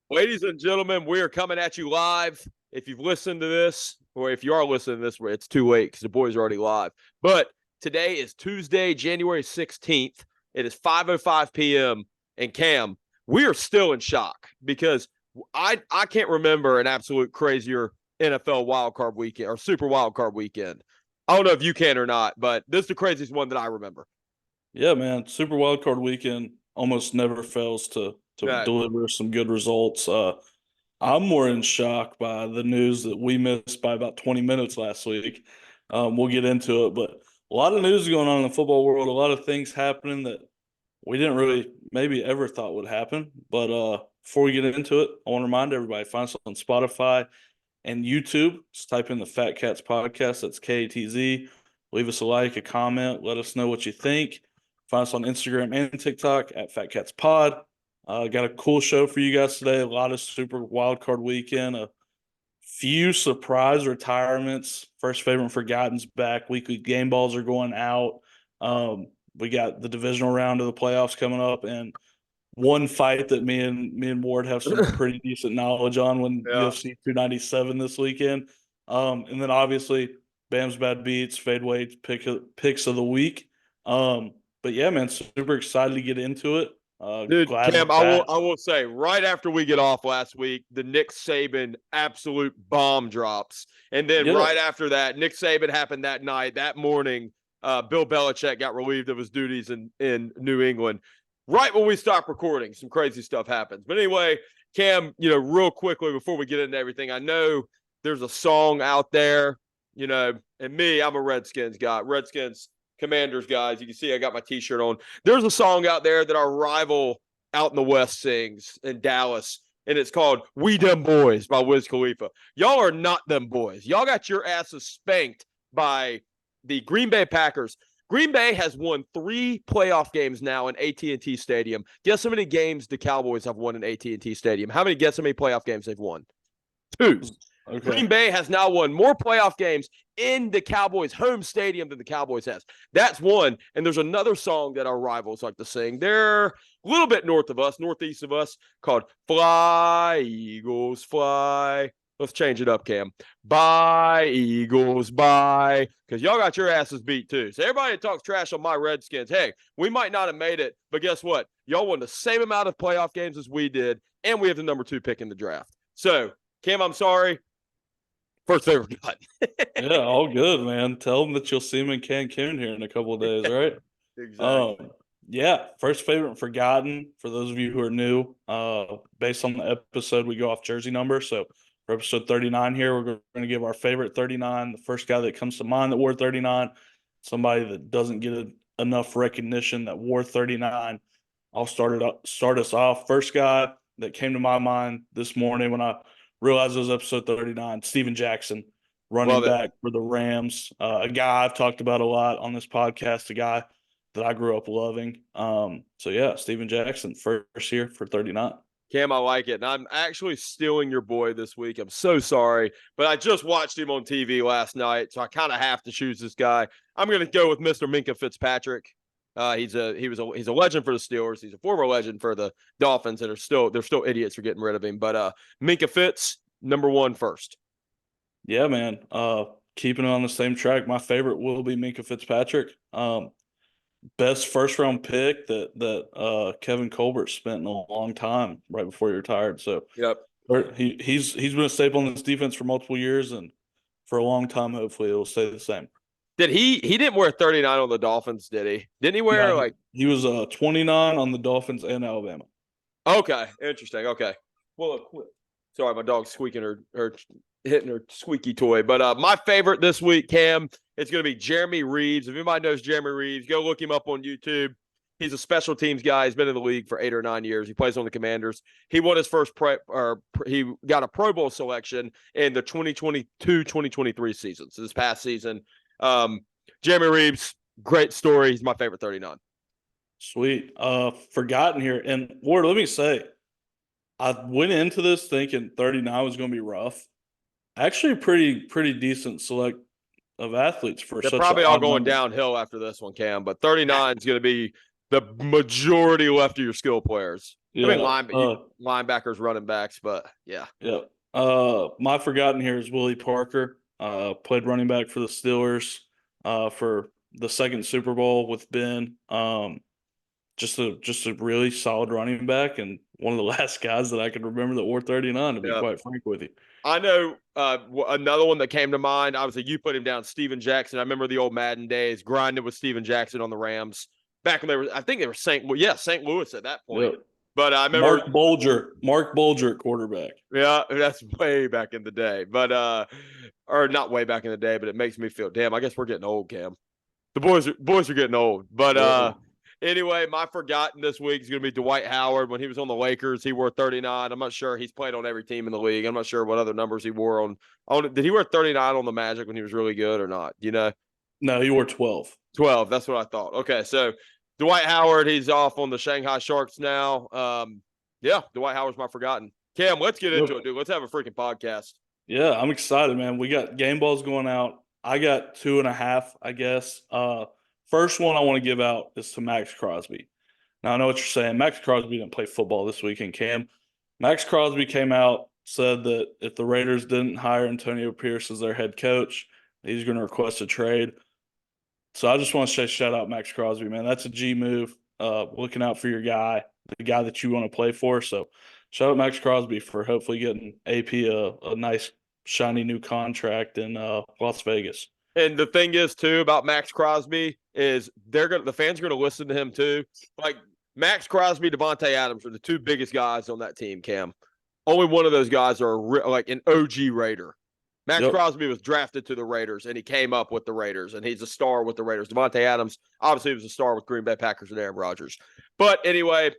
Ladies and gentlemen, we are coming at you live. If you've listened to this, or if you are listening to this, it's too late because the boys are already live. But today is Tuesday, January 16th. It is 5:05 p.m. And Cam, we are still in shock because I can't remember an absolute crazier NFL wildcard weekend or super wildcard weekend. I don't know if you can or not, but this is the craziest one that I remember. Yeah, man. Super Wildcard weekend almost never fails to No. deliver some good results. I'm more in shock by the news that we missed by about 20 minutes last week. We'll get into it, but a lot of news going on in the football world, a lot of things happening that we didn't really maybe ever thought would happen. But before we get into it, I want to remind everybody, find us on Spotify and YouTube. Just type in the Fat Katz Podcast. That's KATZ. Leave us a like, a comment. Let us know what you think. Find us on Instagram and TikTok at Fat Katz Pod. Got a cool show for you guys today. A lot of super wildcard weekend. A few surprise retirements. First favorite forgotten's back. Weekly game balls are going out. We got the divisional round of the playoffs coming up, and one fight that me and Ward have some pretty decent knowledge on when UFC 297 this weekend. And then obviously Bam's Bad Beats, Fadeaway picks of the week. But yeah, man, super excited to get into it. Dude, Cam, I will say, right after we get off last week, the Nick Saban absolute bomb drops. And then right after that, Nick Saban happened that night. That morning, Bill Belichick got relieved of his duties in New England. Right when we stop recording, some crazy stuff happens. But anyway, Cam, real quickly before we get into everything, I know there's a song out there, and me, I'm a Redskins guy. Redskins Commanders guys. You can see I got my t-shirt on. There's a song out there that our rival out in the West sings in Dallas, and it's called We Dem Boys by Wiz Khalifa. Y'all are not them boys. Y'all got your asses spanked by the Green Bay Packers. Green Bay has won 3 playoff games now in AT&T Stadium. Guess how many games the Cowboys have won in AT&T Stadium? Guess how many playoff games they've won? 2. Okay. Green Bay has now won more playoff games in the Cowboys' home stadium than the Cowboys has. That's one. And there's another song that our rivals like to sing. They're a little bit northeast of us, called Fly, Eagles, Fly. Let's change it up, Cam. Bye, Eagles, bye. Because y'all got your asses beat, too. So everybody that talks trash on my Redskins, hey, we might not have made it, but guess what? Y'all won the same amount of playoff games as we did, and we have the number 2 pick in the draft. So, Cam, I'm sorry. First favorite cut. Yeah, all good, man. Tell them that you'll see him in Cancun here in a couple of days, right? Exactly. Yeah, first favorite forgotten for those of you who are new. Based on the episode, we go off jersey number. So for episode 39 here, we're going to give our favorite 39. The first guy that comes to mind that wore 39, somebody that doesn't get enough recognition that wore 39. I'll start us off. First guy that came to my mind this morning when I realized it was episode 39, Steven Jackson, running back for the Rams. A guy I've talked about a lot on this podcast, a guy that I grew up loving. So, yeah, Steven Jackson, first year for 39. Cam, I like it. And I'm actually stealing your boy this week. I'm so sorry. But I just watched him on TV last night, so I kind of have to choose this guy. I'm going to go with Mr. Minkah Fitzpatrick. He's a legend for the Steelers. He's a former legend for the Dolphins, and they're still idiots for getting rid of him. But Minkah Fitz, number 1 first. Yeah, man. Keeping it on the same track, my favorite will be Minkah Fitzpatrick. Best first round pick that Kevin Colbert spent in a long time right before he retired. So yep, he's been a staple in this defense for multiple years, and for a long time, hopefully, it will stay the same. Did he didn't wear 39 on the Dolphins, did he? Didn't he wear he was 29 on the Dolphins and Alabama. Okay, interesting. Okay. Well, sorry, my dog's squeaking her hitting her squeaky toy. But my favorite this week, Cam, it's going to be Jeremy Reeves. If anybody knows Jeremy Reeves, go look him up on YouTube. He's a special teams guy. He's been in the league for 8 or 9 years. He plays on the Commanders. He won his first he got a Pro Bowl selection in the 2022-2023 season. So this past season. Jeremy Reeves, great story. He's my favorite 39. Sweet. Forgotten here. And Ward, let me say, I went into this thinking 39 was going to be rough. Actually, pretty decent select of athletes for. They're probably all going downhill after this one, Cam. But 39 is going to be The majority left of your skill players. Yeah. I mean, linebackers, running backs, but yeah. Yeah. My forgotten here is Willie Parker. Played running back for the Steelers for the second Super Bowl with Ben. Just a really solid running back and one of the last guys that I can remember that wore 39, to be quite frank with you. I know another one that came to mind. Obviously, you put him down, Steven Jackson. I remember the old Madden days, grinding with Steven Jackson on the Rams. Back when I think they were St. Louis at that point. Yep. But I remember Mark Bulger at quarterback. Yeah, that's way back in the day. But or not way back in the day, but it makes me feel, damn, I guess we're getting old, Cam. The boys are getting old. But anyway, my forgotten this week is going to be Dwight Howard. When he was on the Lakers, he wore 39. I'm not sure. He's played on every team in the league. I'm not sure what other numbers he wore on. Did he wear 39 on the Magic when he was really good or not? You know? No, he wore 12. 12. That's what I thought. Okay, so Dwight Howard, he's off on the Shanghai Sharks now. Yeah, Dwight Howard's my forgotten. Cam, let's get into it, dude. Let's have a freaking podcast. Yeah, I'm excited, man. We got game balls going out. I got 2.5, I guess. First one I want to give out is to Max Crosby. Now, I know what you're saying. Max Crosby didn't play football this weekend, Cam. Max Crosby came out, said that if the Raiders didn't hire Antonio Pierce as their head coach, he's going to request a trade. So I just want to say shout out Max Crosby, man. That's a G move, looking out for your guy, the guy that you want to play for. So shout out Max Crosby for hopefully getting AP a nice, shiny new contract in Las Vegas. And the thing is, too, about Max Crosby is the fans are going to listen to him, too. Like, Max Crosby, Devontae Adams are the two biggest guys on that team, Cam. Only one of those guys are like an OG Raider. Max Crosby was drafted to the Raiders, and he came up with the Raiders, and he's a star with the Raiders. Devontae Adams, obviously, was a star with Green Bay Packers and Aaron Rodgers. But anyway,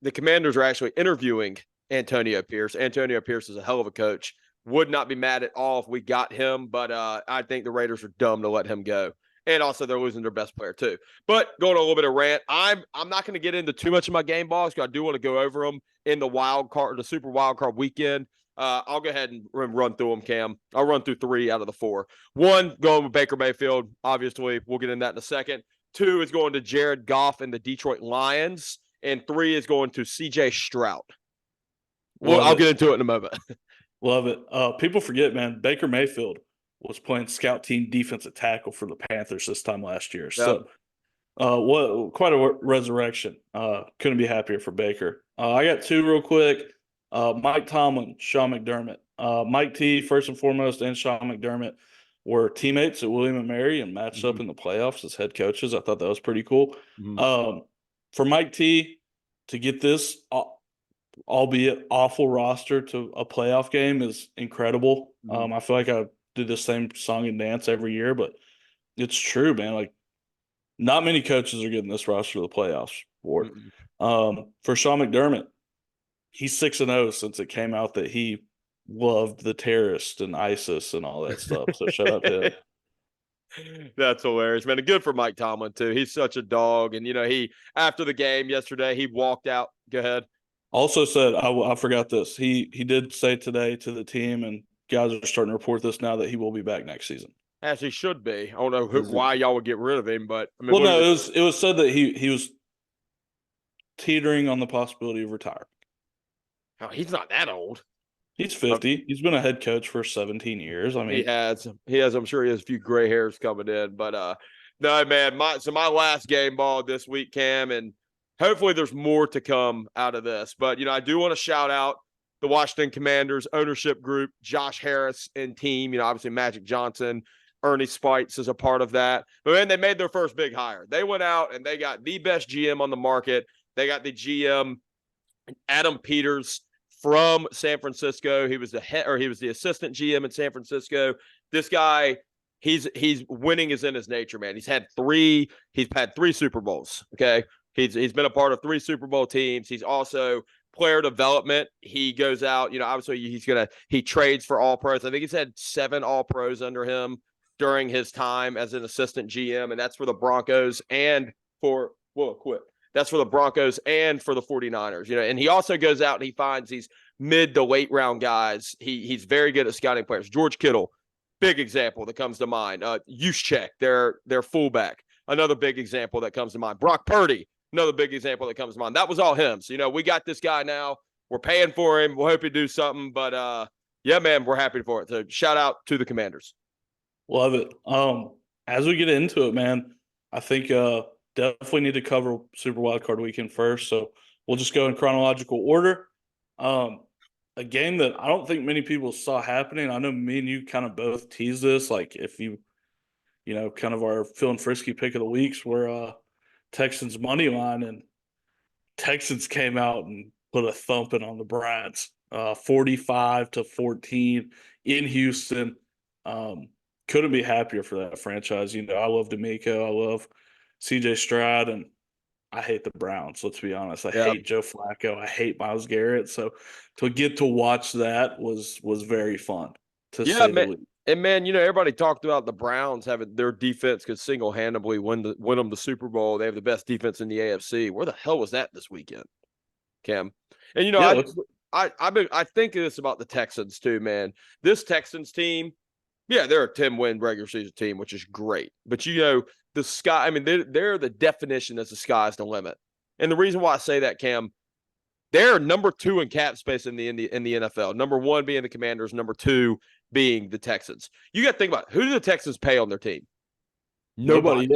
the Commanders are actually interviewing Antonio Pierce. Antonio Pierce is a hell of a coach. Would not be mad at all if we got him, but I think the Raiders are dumb to let him go. And also, they're losing their best player, too. But going a little bit of rant, I'm not going to get into too much of my game balls because I do want to go over them in the Super Wild Card weekend. I'll go ahead and run through them, Cam. I'll run through 3 out of the 4. 1, going with Baker Mayfield. Obviously, we'll get into that in a second. 2 is going to Jared Goff and the Detroit Lions. And 3 is going to C.J. Stroud. Well, I'll get into it in a moment. Love it. People forget, man, Baker Mayfield was playing scout team defensive tackle for the Panthers this time last year. Yep. So quite a resurrection. Couldn't be happier for Baker. I got 2 real quick. Mike Tomlin, Sean McDermott. Mike T, first and foremost, and Sean McDermott were teammates at William & Mary and matched up in the playoffs as head coaches. I thought that was pretty cool. For Mike T to get this, albeit awful roster to a playoff game is incredible. I feel like I do the same song and dance every year, but it's true, man. Like, not many coaches are getting this roster to the playoffs for. For Sean McDermott, he's 6-0 since it came out that he loved the terrorists and ISIS and all that stuff. So shout out to him. That's hilarious, man. Good for Mike Tomlin, too. He's such a dog. And, he after the game yesterday, he walked out. Go ahead. Also said, I forgot this. He did say today to the team, and guys are starting to report this now, that he will be back next season. As he should be. I don't know why y'all would get rid of him, but I mean, it was said that he was teetering on the possibility of retiring. Oh, he's not that old. He's 50. He's been a head coach for 17 years. I mean, he has. I'm sure he has a few gray hairs coming in, but no, man. My last game ball this week, Cam, and hopefully there's more to come out of this. But, I do want to shout out the Washington Commanders ownership group, Josh Harris and team. Obviously Magic Johnson, Ernie Spites is a part of that. But then they made their first big hire. They went out and they got the best GM on the market. They got the GM, Adam Peters, from San Francisco. He was the assistant GM in San Francisco. This guy, he's winning is in his nature, man. He's had 3 Super Bowls. Okay. He's been a part of 3 Super Bowl teams. He's also player development. He goes out, obviously he trades for all pros. I think he's had 7 all pros under him during his time as an assistant GM. And that's for the Broncos and that's for the Broncos and for the 49ers, and he also goes out and he finds these mid to late round guys. He's very good at scouting players. George Kittle, big example that comes to mind. Juszczyk, their fullback, another big example that comes to mind. Brock Purdy, another big example that comes to mind. That was all him. So, we got this guy now. We're paying for him. We'll hope he do something. But, yeah, man, we're happy for it. So shout out to the Commanders. Love it. As we get into it, man, I think definitely need to cover Super Wildcard Weekend first. So we'll just go in chronological order. A game that I don't think many people saw happening. I know me and you kind of both teased this. Like if you kind of our feeling frisky pick of the weeks were Texans money line, and Texans came out and put a thumping on the Browns, 45-14 in Houston. Couldn't be happier for that franchise. I love D'Amico. I love CJ Stroud, and I hate the Browns. Let's be honest. I hate Joe Flacco. I hate Myles Garrett. So to get to watch that was very fun, to say the least. And, man, everybody talked about the Browns having their defense could single-handedly win them the Super Bowl. They have the best defense in the AFC. Where the hell was that this weekend, Cam? And, I think this about the Texans too, man. This Texans team, yeah, they're a 10-win regular season team, which is great. But, the sky – I mean, they're the definition as the sky's the limit. And the reason why I say that, Cam, they're number 2 in cap space in the NFL. Number 1 being the Commanders, number 2 being the Texans. You got to think about it. Who do the Texans pay on their team? Nobody.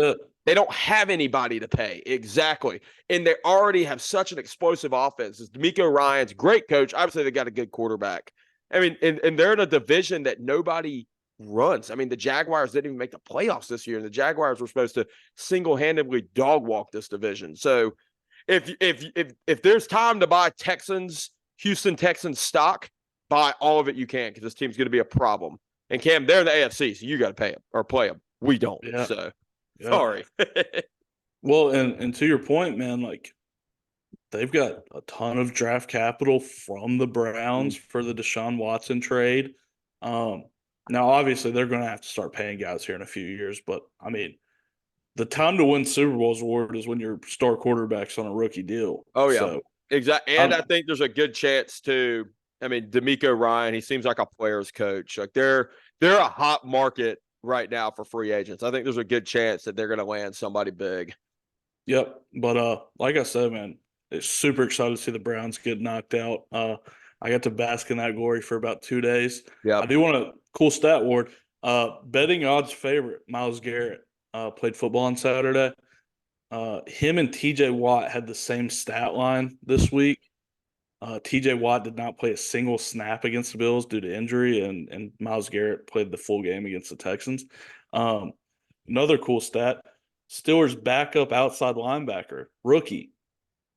They don't have anybody to pay. Exactly. And they already have such an explosive offense. D'Amico Ryan's great coach. Obviously, they got a good quarterback. I mean, and they're in a division that nobody runs. I mean, the Jaguars didn't even make the playoffs this year, and the Jaguars were supposed to single-handedly dog walk this division. So if there's time to buy Houston Texans stock, buy all of it you can, because this team's going to be a problem. And Cam, they're in the AFC, so you got to pay them or play them. We don't. Yeah. So sorry. Well, and to your point, man, like they've got a ton of draft capital from the Browns for the Deshaun Watson trade. Now, obviously, they're going to have to start paying guys here in a few years, but I mean, the time to win Super Bowls award is when your star quarterback's on a rookie deal. Oh yeah, so, exactly. And I think there's a good chance too. I mean, D'Amico Ryan, he seems like a player's coach. Like they're a hot market right now for free agents. I think there's a good chance that they're going to land somebody big. Yep. But like I said, man, it's super excited to see the Browns get knocked out. I got to bask in that glory for about 2 days. Yeah. I do want a cool stat, Ward. Betting odds favorite, Myles Garrett, played football on Saturday. Him and TJ Watt had the same stat line this week. TJ Watt did not play a single snap against the Bills due to injury, and Myles Garrett played the full game against the Texans. Another cool stat, Steelers' backup outside linebacker, rookie,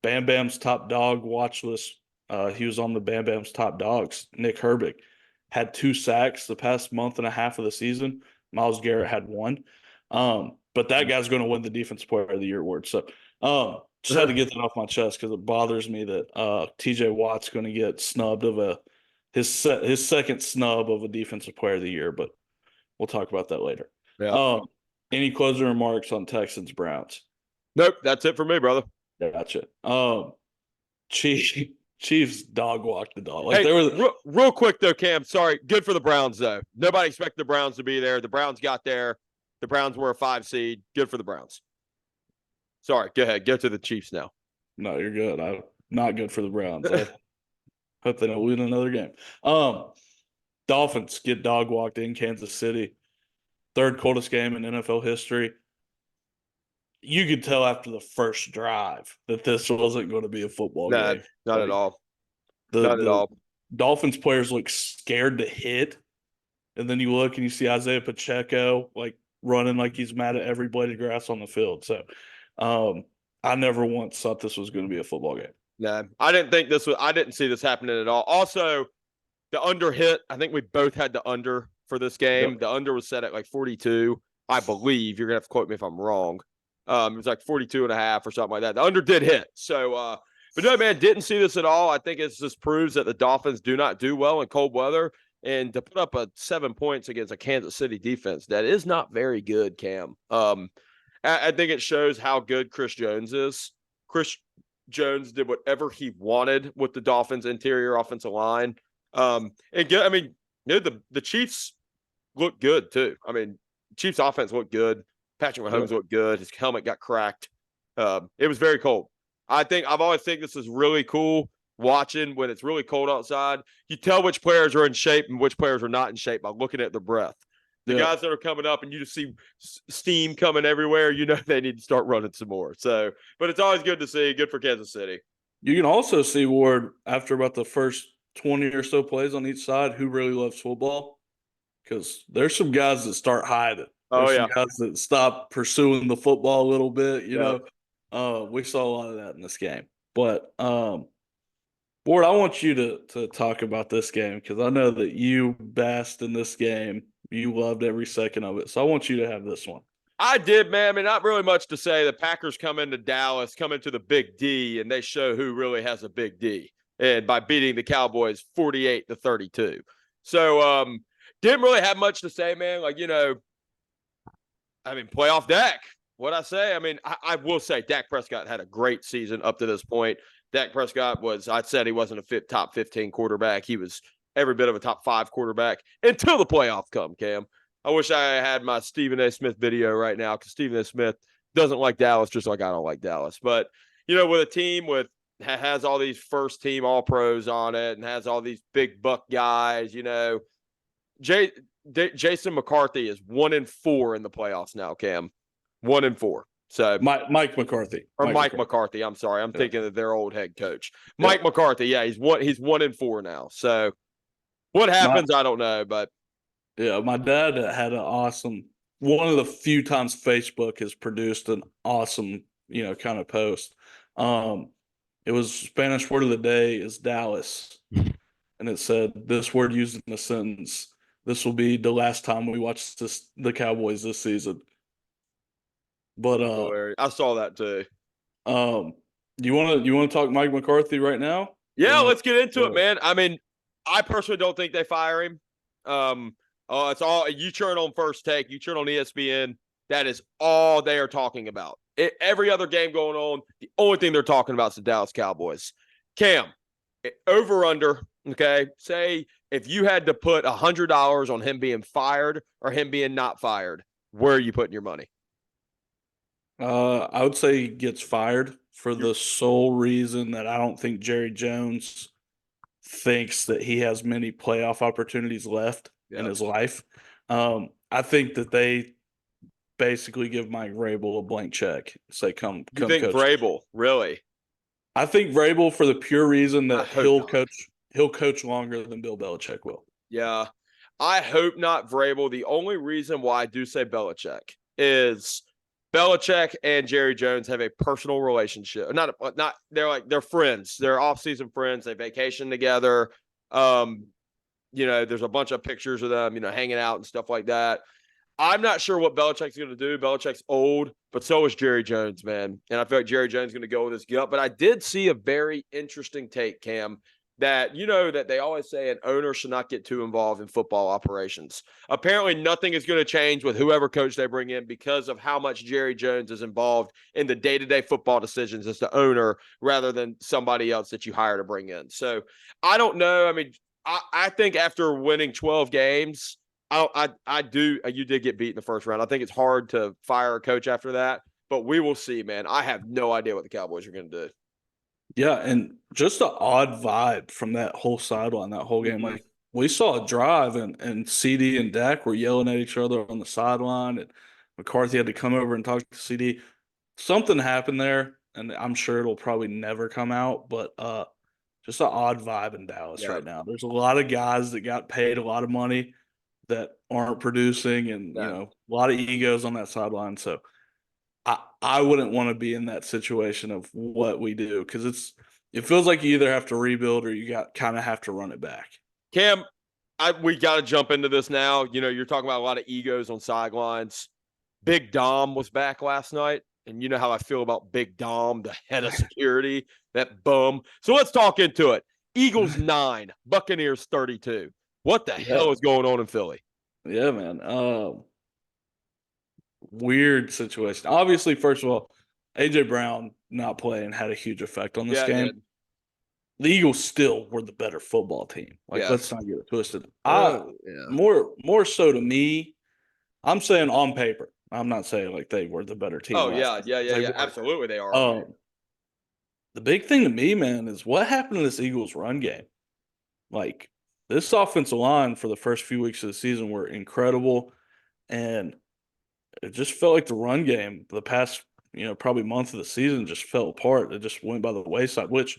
Bam Bam's top dog watch list. He was on the Bam Bam's top dogs. Nick Herbig had 2 sacks the past month and a half of the season. Myles Garrett had 1. But that guy's going to win the Defensive Player of the Year award. So just had to get that off my chest because it bothers me that TJ Watt's going to get snubbed of his second snub of a Defensive Player of the Year. But we'll talk about that later. Yeah. Any closing remarks on Texans Browns? Nope, that's it for me, brother. Gotcha. Chiefs dog walked the dog. Like, hey, real quick though, Cam. Sorry, good for the Browns though. Nobody expected the Browns to be there. The Browns got there. The Browns were a 5 seed. Good for the Browns. Sorry, go ahead. Go to the Chiefs now. No, you're good. I'm not good for the Browns. I hope they don't win another game. Dolphins get dog walked in Kansas City. 3rd coldest game in NFL history. You could tell after the first drive that this wasn't going to be a football game. Not at all. Not at all. Dolphins players look scared to hit. And then you look and you see Isaiah Pacheco like running like he's mad at every blade of grass on the field. So I never once thought this was going to be a football game. No, I didn't see this happening at all. Also, the under hit. I think we both had the under for this game. Yep. The under was set at like 42, I believe. You're going to have to quote me if I'm wrong. It was like 42.5 or something like that. The under did hit. So, but no, man, didn't see this at all. I think it just proves that the Dolphins do not do well in cold weather. And to put up 7 points against a Kansas City defense, that is not very good, Cam. I think it shows how good Chris Jones is. Chris Jones did whatever he wanted with the Dolphins' interior offensive line. The Chiefs look good too. I mean, Chiefs offense looked good. Patrick Mahomes looked good. His helmet got cracked. It was very cold. I've always think this is really cool watching when it's really cold outside. You tell which players are in shape and which players are not in shape by looking at their breath. The guys that are coming up and you just see steam coming everywhere, they need to start running some more. So, but it's always good to see. Good for Kansas City. You can also see, Ward, after about the first 20 or so plays on each side, who really loves football. Because there's some guys that start hiding. There's some guys that stop pursuing the football a little bit, you know. We saw a lot of that in this game. But, Ward, I want you to talk about this game because I know that you basked in this game. You loved every second of it. So I want you to have this one. I did, man. I mean, not really much to say. The Packers come into Dallas, come into the Big D, and they show who really has a Big D. And by beating the Cowboys 48-32. So, didn't really have much to say, man. Playoff Dak. What'd I say? I will say Dak Prescott had a great season up to this point. Dak Prescott I said he wasn't a top 15 quarterback. He was every bit of a top 5 quarterback until the playoffs come, Cam. I wish I had my Stephen A. Smith video right now because Stephen A. Smith doesn't like Dallas just like I don't like Dallas. But, with a team has all these first team all pros on it and has all these big buck guys, Jason McCarthy is 1-4 in the playoffs now, Cam. 1-4. So Mike McCarthy. Mike McCarthy. I'm sorry. I'm thinking of their old head coach. Mike McCarthy. Yeah, he's 1-4 now. So what happens, I don't know, but my dad had one of the few times Facebook has produced an awesome, kind of post. It was Spanish word of the day is Dallas. And it said this word used in a sentence. This will be the last time we watch the Cowboys this season. But I saw that too. You want to talk Mike McCarthy right now? Yeah, let's get into it, man. I personally don't think they fire him. It's all you turn on First Take, you turn on ESPN. That is all they are talking about. Every other game going on, the only thing they're talking about is the Dallas Cowboys. Cam, over under. Okay, say if you had to put $100 on him being fired or him being not fired, where are you putting your money? I would say he gets fired for the sole reason that I don't think Jerry Jones thinks that he has many playoff opportunities left in his life. I think that they basically give Mike Vrabel a blank check. Say, come you think coach. Vrabel, really? I think Vrabel for the pure reason that he'll coach longer than Bill Belichick will. Yeah. I hope not Vrabel. The only reason why I do say Belichick is Belichick and Jerry Jones have a personal relationship. They're friends. They're off-season friends. They vacation together. There's a bunch of pictures of them, hanging out and stuff like that. I'm not sure what Belichick's going to do. Belichick's old, but so is Jerry Jones, man. And I feel like Jerry Jones is going to go with his gut. But I did see a very interesting take, Cam, that that they always say an owner should not get too involved in football operations. Apparently, nothing is going to change with whoever coach they bring in because of how much Jerry Jones is involved in the day-to-day football decisions as the owner rather than somebody else that you hire to bring in. So I don't know. I think after winning 12 games, you did get beat in the first round. I think it's hard to fire a coach after that, but we will see, man. I have no idea what the Cowboys are going to do. Yeah, and just an odd vibe from that whole sideline, that whole game. Mm-hmm. Like we saw a drive and CD and Dak were yelling at each other on the sideline, and McCarthy had to come over and talk to CD. Something happened there, and I'm sure it'll probably never come out, but just an odd vibe in Dallas right now. There's a lot of guys that got paid a lot of money that aren't producing, and a lot of egos on that sideline. So I wouldn't want to be in that situation of what we do because it feels like you either have to rebuild or you kind of have to run it back. Cam, we got to jump into this now. You're talking about a lot of egos on sidelines. Big Dom was back last night, and you know how I feel about Big Dom, the head of security, that bum. So let's talk into it. Eagles 9, Buccaneers 32. What the hell is going on in Philly? Yeah, man. Weird situation. Obviously, first of all, A.J. Brown not playing had a huge effect on this game. The Eagles still were the better football team. Let's not get it twisted. More so to me, I'm saying on paper, I'm not saying like they were the better team. Oh, last yeah. They Absolutely, they are. The big thing to me, man, is what happened to this Eagles run game. Like, this offensive line for the first few weeks of the season were incredible, and it just felt like the run game the past, probably month of the season just fell apart. It just went by the wayside, which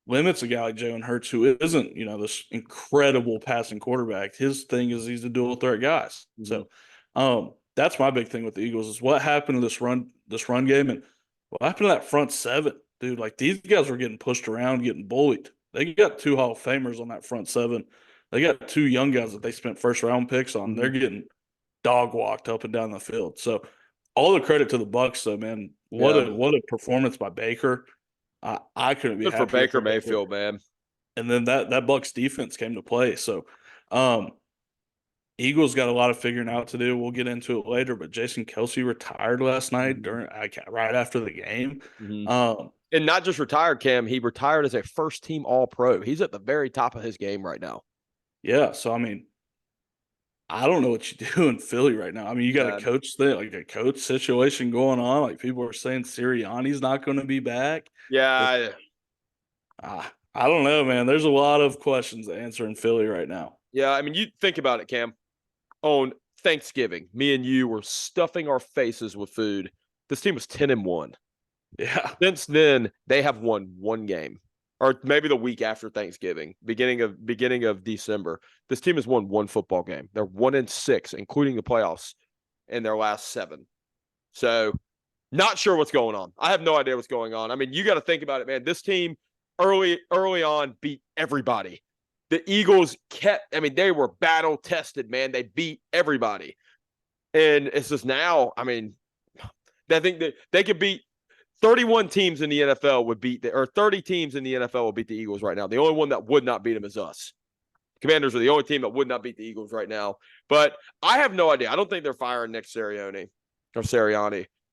limits a guy like Jalen Hurts, who isn't, this incredible passing quarterback. His thing is he's a dual threat guy. Mm-hmm. So that's my big thing with the Eagles is what happened to this run game, and what happened to that front seven, dude. Like, these guys were getting pushed around, getting bullied. They got 2 Hall of Famers on that front seven. They got 2 young guys that they spent first round picks on. Mm-hmm. They're getting dog walked up and down the field. So all the credit to the Bucs, though, man. What a performance by Baker. I couldn't be good happier for Baker Mayfield, man. And then that Bucs defense came to play. So Eagles got a lot of figuring out to do. We'll get into it later, but Jason Kelce retired last night right after the game. Mm-hmm. And not just retired, Cam. He retired as a first-team All-Pro. He's at the very top of his game right now. Yeah, so I mean, I don't know what you do in Philly right now. I mean, you got a coach thing, like a coach situation going on. Like, people are saying Sirianni's not going to be back. Yeah. I don't know, man. There's a lot of questions to answer in Philly right now. Yeah, I mean, you think about it, Cam. On Thanksgiving, me and you were stuffing our faces with food. This team was 10-1. Yeah. Since then, they have won 1 game. Or maybe the week after Thanksgiving, beginning of December. This team has won 1 football game. They're 1-6, including the playoffs, in their last 7. So, not sure what's going on. I have no idea what's going on. I mean, you got to think about it, man. This team early on beat everybody. The Eagles they were battle tested, man. They beat everybody. And it's just now, I mean, I think that they could beat 31 teams in the NFL or 30 teams in the NFL will beat the Eagles right now. The only one that would not beat them is us. Commanders are the only team that would not beat the Eagles right now. But I have no idea. I don't think they're firing Nick Sirianni.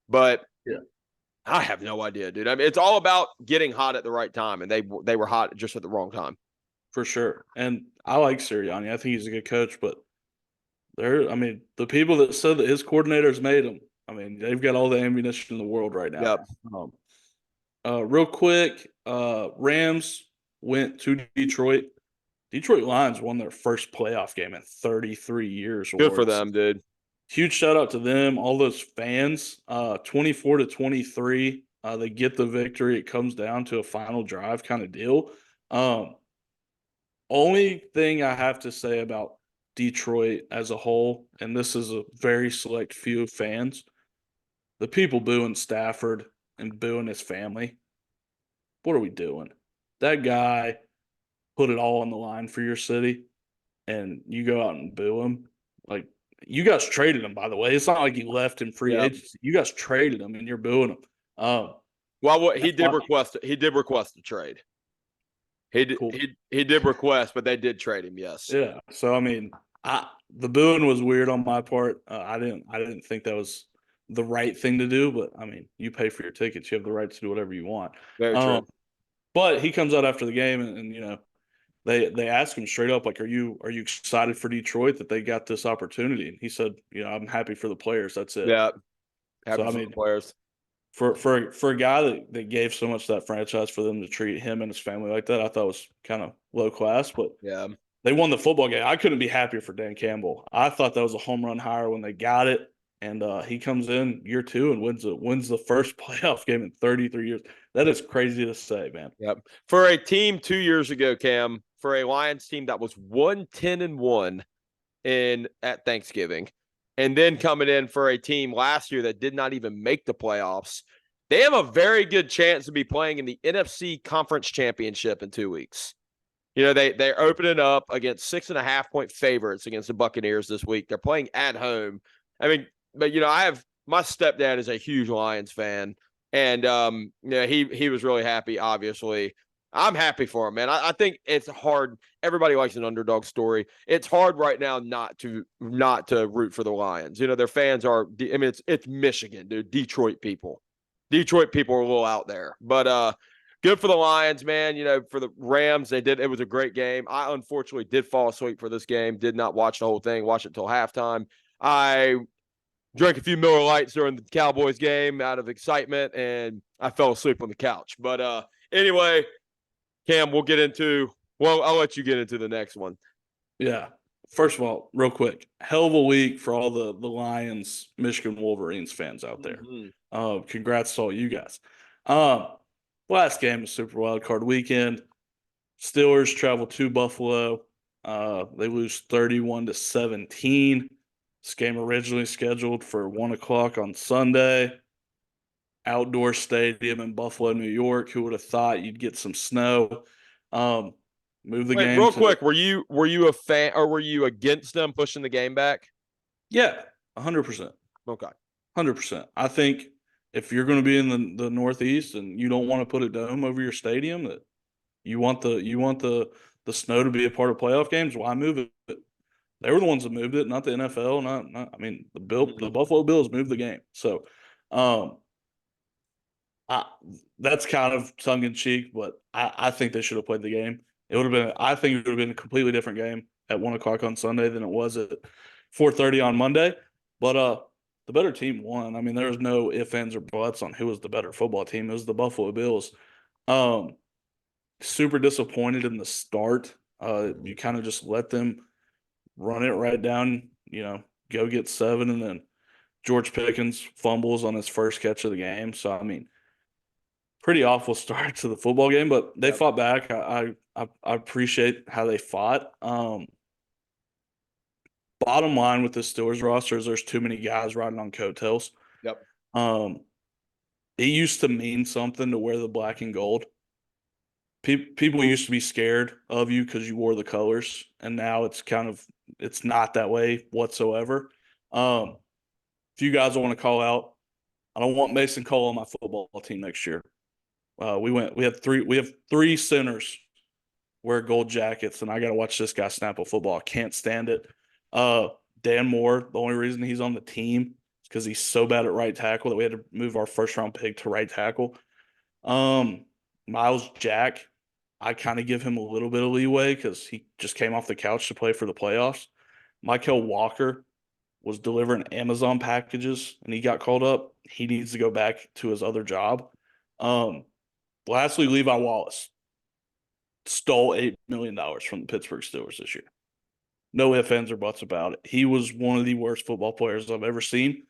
But yeah, I have no idea, dude. I mean, it's all about getting hot at the right time, and they were hot just at the wrong time. For sure. And I like Sirianni. I think he's a good coach, but the people that said that his coordinators made him, I mean, they've got all the ammunition in the world right now. Yep. Real quick, Rams went to Detroit. Detroit Lions won their first playoff game in 33 years. Good for them, dude. Huge shout out to them, all those fans. 24-23, they get the victory. It comes down to a final drive kind of deal. Only thing I have to say about Detroit as a whole, and this is a very select few of fans, the people booing Stafford and booing his family. What are we doing? That guy put it all on the line for your city, and you go out and boo him. Like, you guys traded him, by the way. It's not like you left him free agency. You guys traded him, and you're booing him. He did request a trade. He did request, but they did trade him. Yes. Yeah. So I mean, the booing was weird on my part. I didn't think that was the right thing to do. But I mean, you pay for your tickets, you have the right to do whatever you want. Very true. But he comes out after the game, and they ask him straight up, like, are you excited for Detroit that they got this opportunity? And he said, I'm happy for the players. That's it. Yeah. Happy for the players. For a guy that gave so much to that franchise, for them to treat him and his family like that, I thought was kind of low class. But yeah, they won the football game. I couldn't be happier for Dan Campbell. I thought that was a home run hire when they got it, and he comes in year 2 and wins the first playoff game in 33 years. That is crazy to say, man. Yep. For a team 2 years ago, Cam, for a Lions team that was 1-10-1 at Thanksgiving, and then coming in for a team last year that did not even make the playoffs, they have a very good chance to be playing in the NFC Conference Championship in 2 weeks. They're opening up against 6.5-point favorites against the Buccaneers this week. They're playing at home. I mean, but my stepdad is a huge Lions fan, and he was really happy. Obviously, I'm happy for him, man. I think it's hard. Everybody likes an underdog story. It's hard right now not to root for the Lions. Their fans are. I mean, it's Michigan, dude. Detroit people are a little out there, but good for the Lions, man. For the Rams, it was a great game. I unfortunately did fall asleep for this game. Did not watch the whole thing. Watched it until halftime. I drank a few Miller Lights during the Cowboys game out of excitement, and I fell asleep on the couch. But anyway, Cam, we'll get into – well, I'll let you get into the next one. Yeah. First of all, real quick, hell of a week for all the Lions, Michigan Wolverines fans out there. Congrats to all you guys. Last game of Super Wildcard weekend. Steelers travel to Buffalo. They lose 31-17. This game originally scheduled for 1 o'clock on Sunday. Outdoor stadium in Buffalo, New York. Who would have thought you'd get some snow? Move the game. Real quick, were you a fan or were you against them pushing the game back? Yeah, 100%. Okay, 100%. I think if you're going to be in the Northeast and you don't want to put a dome over your stadium, that you want the snow to be a part of playoff games, why move it? They were the ones that moved it, not the NFL. Not I mean the Buffalo Bills moved the game. So, that's kind of tongue in cheek, but I think they should have played the game. I think it would have been a completely different game at 1 o'clock on Sunday than it was at 4:30 on Monday. But the better team won. I mean, there was no ifs, ands, or buts on who was the better football team. It was the Buffalo Bills. Super disappointed in the start. You kind of just let them run it right down, go get 7, and then George Pickens fumbles on his first catch of the game. So, I mean, pretty awful start to the football game, but they fought back. I appreciate how they fought. Bottom line with the Steelers roster is there's too many guys riding on coattails. Yep. It used to mean something to wear the black and gold. People used to be scared of you because you wore the colors, and now it's not that way whatsoever. If you guys want to call out, I don't want Mason Cole on my football team next year. We have 3 centers wear gold jackets, and I got to watch this guy snap a football. I can't stand it. Dan Moore, the only reason he's on the team is because he's so bad at right tackle that we had to move our first-round pick to right tackle. Miles Jack, I kind of give him a little bit of leeway because he just came off the couch to play for the playoffs. Michael Walker was delivering Amazon packages, and he got called up. He needs to go back to his other job. Lastly, Levi Wallace stole $8 million from the Pittsburgh Steelers this year. No ifs, ands, or buts about it. He was one of the worst football players I've ever seen.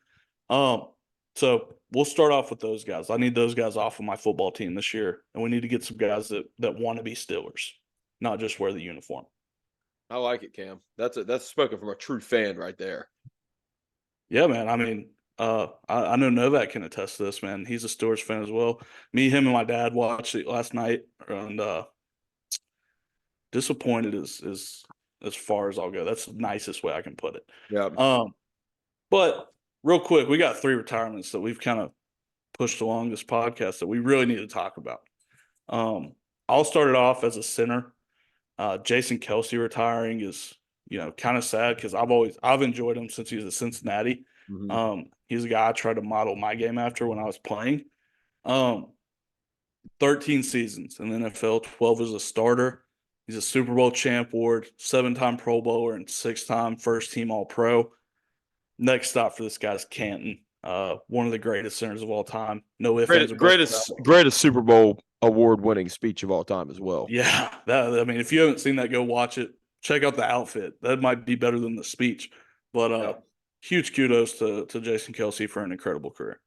So we'll start off with those guys. I need those guys off of my football team this year, and we need to get some guys that want to be Steelers, not just wear the uniform. I like it, Cam. That's spoken from a true fan right there. Yeah, man. I mean, I know Novak can attest to this, man. He's a Steelers fan as well. Me, him, and my dad watched it last night, and disappointed is as far as I'll go. That's the nicest way I can put it. Yeah. But real quick, we got 3 retirements that we've kind of pushed along this podcast that we really need to talk about. I'll start it off as a center. Jason Kelce retiring is, kind of sad because I've enjoyed him since he was at Cincinnati. Mm-hmm. He's a guy I tried to model my game after when I was playing. 13 seasons in the NFL, 12 as a starter. He's a Super Bowl champ award, 7-time Pro Bowler, and 6-time first-team All-Pro. Next stop for this guy is Canton, one of the greatest centers of all time. No ifs, ands, or buts. Greatest Super Bowl award-winning speech of all time as well. Yeah, if you haven't seen that, go watch it. Check out the outfit. That might be better than the speech. But huge kudos to Jason Kelce for an incredible career.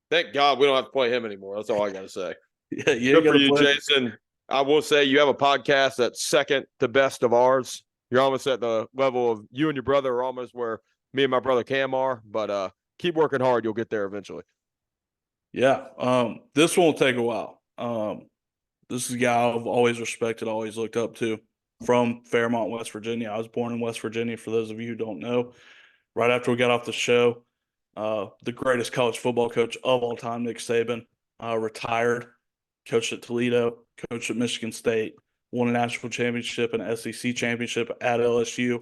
Thank God we don't have to play him anymore. That's all I got to say. Yeah, good for you, Jason. I will say you have a podcast that's second to best of ours. You're almost at the level of you and your brother are almost where me and my brother Cam are. But keep working hard. You'll get there eventually. Yeah. This one will take a while. This is a guy I've always respected, always looked up to, from Fairmont, West Virginia. I was born in West Virginia, for those of you who don't know. Right after we got off the show, the greatest college football coach of all time, Nick Saban, retired, coached at Toledo, coached at Michigan State, won a national championship and SEC championship at LSU,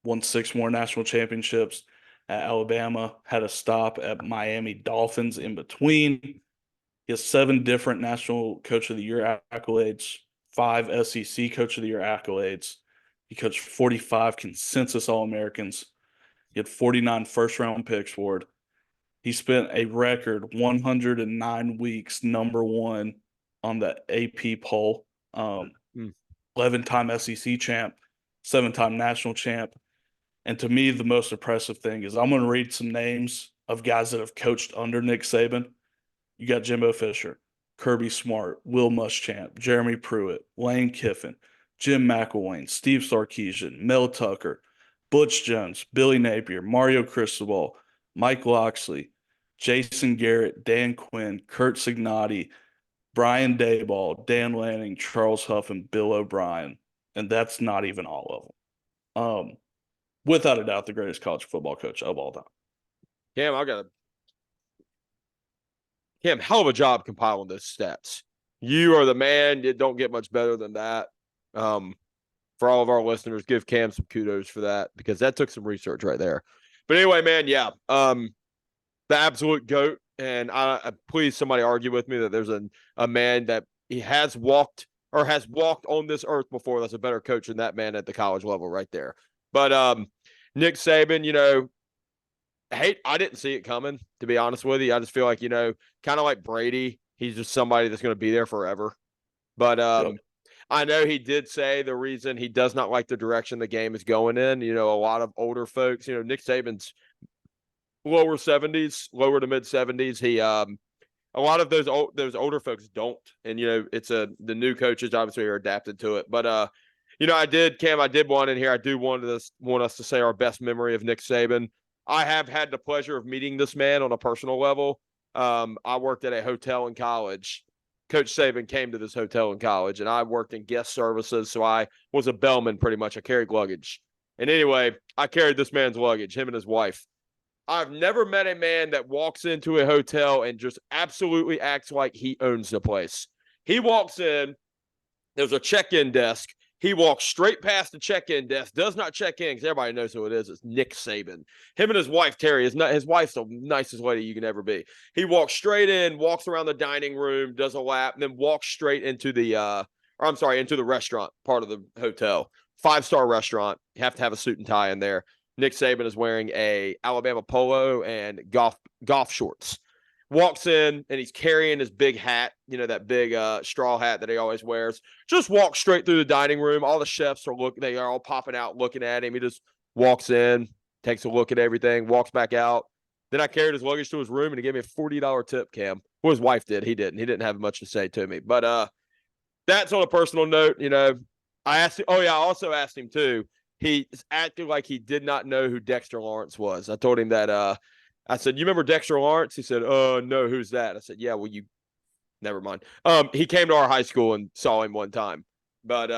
won 6 more national championships at Alabama, had a stop at Miami Dolphins in between. He has 7 different National Coach of the Year accolades, 5 SEC Coach of the Year accolades. He coached 45 consensus All-Americans. He had 49 first-round picks for it. He spent a record 109 weeks number one on the AP poll. 11-time SEC champ, 7-time national champ. And to me, the most impressive thing is I'm going to read some names of guys that have coached under Nick Saban. You got Jimbo Fisher, Kirby Smart, Will Muschamp, Jeremy Pruitt, Lane Kiffin, Jim McElwain, Steve Sarkisian, Mel Tucker, Butch Jones, Billy Napier, Mario Cristobal, Mike Loxley, Jason Garrett, Dan Quinn, Kurt Signotti, Brian Dayball, Dan Lanning, Charles Huff, and Bill O'Brien. And that's not even all of them. Without a doubt, the greatest college football coach of all time. Cam, hell of a job compiling those stats. You are the man. You don't get much better than that. For all of our listeners, give Cam some kudos for that because that took some research right there. But anyway, man, yeah, the absolute GOAT. And I please somebody argue with me that there's a man that he has walked on this earth before that's a better coach than that man at the college level right there. But Nick Saban, I didn't see it coming, to be honest with you. I just feel like, kind of like Brady, he's just somebody that's going to be there forever. But I know he did say the reason he does not like the direction the game is going in. A lot of older folks, Nick Saban's lower to mid 70s. He a lot of those older folks don't. And it's the new coaches obviously are adapted to it. But I did want in here. I do want us to say our best memory of Nick Saban. I have had the pleasure of meeting this man on a personal level. I worked at a hotel in college. Coach Saban came to this hotel in college, and I worked in guest services, so I was a bellman pretty much. I carried luggage. And anyway, I carried this man's luggage, him and his wife. I've never met a man that walks into a hotel and just absolutely acts like he owns the place. He walks in, there's a check-in desk. He walks straight past the check-in desk, does not check in because everybody knows who it is. It's Nick Saban. Him and his wife, Terry, his wife's the nicest lady you can ever be. He walks straight in, walks around the dining room, does a lap, and then walks straight into the restaurant part of the hotel. 5-star restaurant. You have to have a suit and tie in there. Nick Saban is wearing a Alabama polo and golf shorts. Walks in and he's carrying his big hat, that big straw hat that he always wears. Just walks straight through the dining room. All the chefs they are all popping out looking at him. He just walks in, takes a look at everything, walks back out. Then I carried his luggage to his room and he gave me a $40 tip, Cam. Well, his wife did. He didn't. He didn't have much to say to me. But that's on a personal note. I asked him. Oh yeah, I also asked him too. He acted like he did not know who Dexter Lawrence was. I told him that I said, "You remember Dexter Lawrence?" He said, "Oh, no, who's that?" I said, "Yeah, well, never mind." He came to our high school and saw him one time, but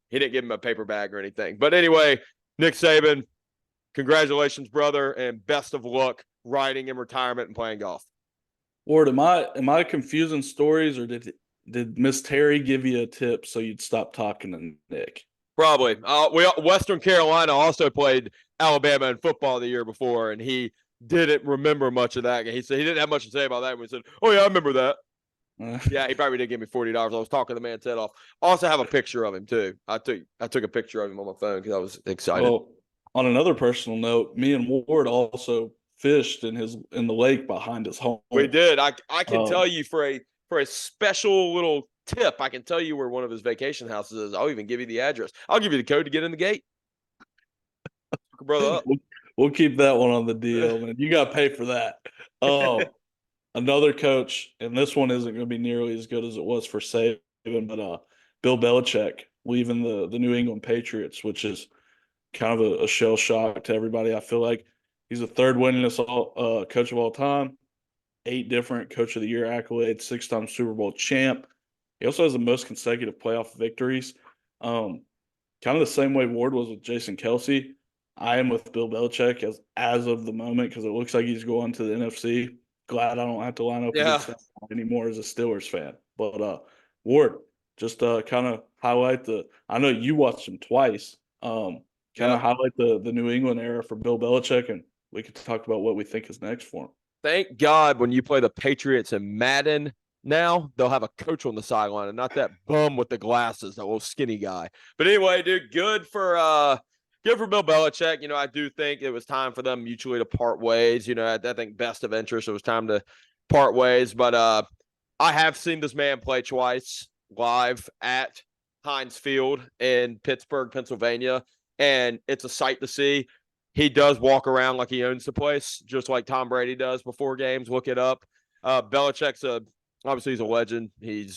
he didn't give him a paper bag or anything. But anyway, Nick Saban, congratulations, brother, and best of luck riding in retirement and playing golf. Ward, am I confusing stories, or did Miss Terry give you a tip so you'd stop talking to Nick? Probably. Western Carolina also played Alabama in football the year before, and he didn't remember much of that. He said he didn't have much to say about that. When he said, "Oh yeah, I remember that." Yeah, he probably did give me $40. I was talking the man's head off. I also have a picture of him too. I took a picture of him on my phone because I was excited. Well, on another personal note, me and Ward also fished in the lake behind his home. We did. I can tell you for a special little tip, I can tell you where one of his vacation houses is. I'll even give you the address. I'll give you the code to get in the gate. Brother up. We'll keep that one on the deal, man. You got to pay for that. Another coach, and this one isn't going to be nearly as good as it was for Saban, but Bill Belichick leaving the New England Patriots, which is kind of a shell shock to everybody. I feel like he's the third winningest coach of all time, 8 different Coach of the Year accolades, 6-time Super Bowl champ. He also has the most consecutive playoff victories. Kind of the same way Ward was with Jason Kelce. I am with Bill Belichick as of the moment because it looks like he's going to the NFC. Glad I don't have to line up against that anymore as a Steelers fan. But Ward, just kind of highlight I know you watched him twice. Kind of highlight the New England era for Bill Belichick, and we could talk about what we think is next for him. Thank God when you play the Patriots in Madden now, they'll have a coach on the sideline and not that bum with the glasses, that little skinny guy. But anyway, dude, good for Good for Bill Belichick. I do think it was time for them mutually to part ways. I think best of interest, it was time to part ways. But I have seen this man play twice live at Heinz Field in Pittsburgh, Pennsylvania, and it's a sight to see. He does walk around like he owns the place, just like Tom Brady does before games. Look it up. Belichick's obviously he's a legend. He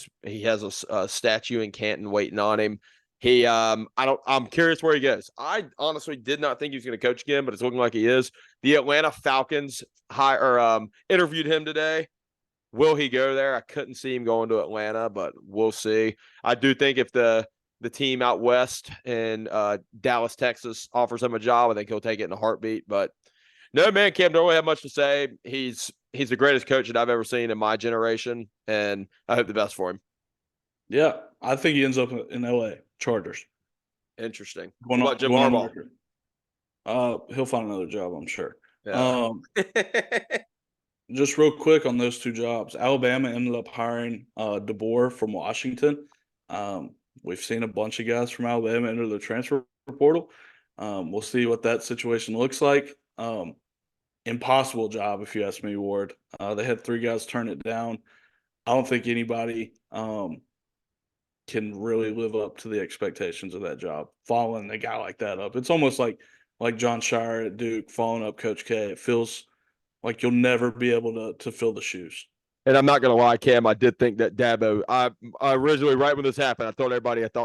has a statue in Canton waiting on him. I'm curious where he goes. I honestly did not think he was going to coach again, but it's looking like he is. The Atlanta Falcons interviewed him today. Will he go there? I couldn't see him going to Atlanta, but we'll see. I do think if the team out west in Dallas, Texas offers him a job, I think he'll take it in a heartbeat. But no, man, Cam don't really have much to say. He's the greatest coach that I've ever seen in my generation, and I hope the best for him. Yeah, I think he ends up in L.A. Chargers. Interesting. What about Jim Harbaugh? He'll find another job, I'm sure. Yeah. Just real quick on those two jobs, Alabama ended up hiring DeBoer from Washington. We've seen a bunch of guys from Alabama enter the transfer portal. We'll see what that situation looks like. Impossible job, if you ask me, Ward. They had 3 guys turn it down. I don't think anybody can really live up to the expectations of that job, following a guy like that up. It's almost like John Shire at Duke following up Coach K. It feels like you'll never be able to fill the shoes. And I'm not going to lie, Cam, I did think that Dabo, I originally, right when this happened, I thought